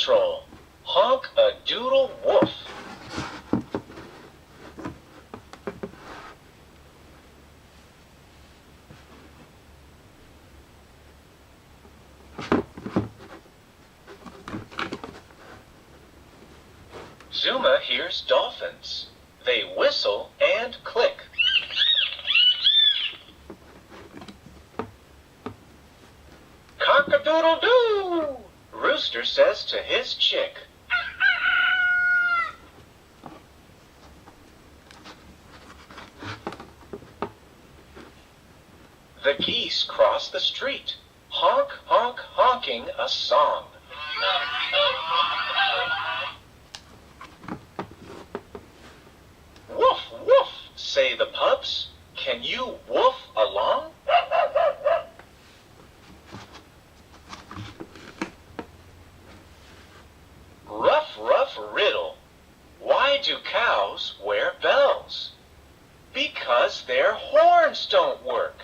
Patrol. Honk-a-Doodle-WOOF. Zuma hears dolphins. They whistle and click. Cock-a-doodle-doo! Rooster says to his chick. The geese cross the street, honk, honk, honking a song. Woof, woof, say the pups. Can you woof along? Rough, rough riddle. Why do cows wear bells? Because their horns don't work.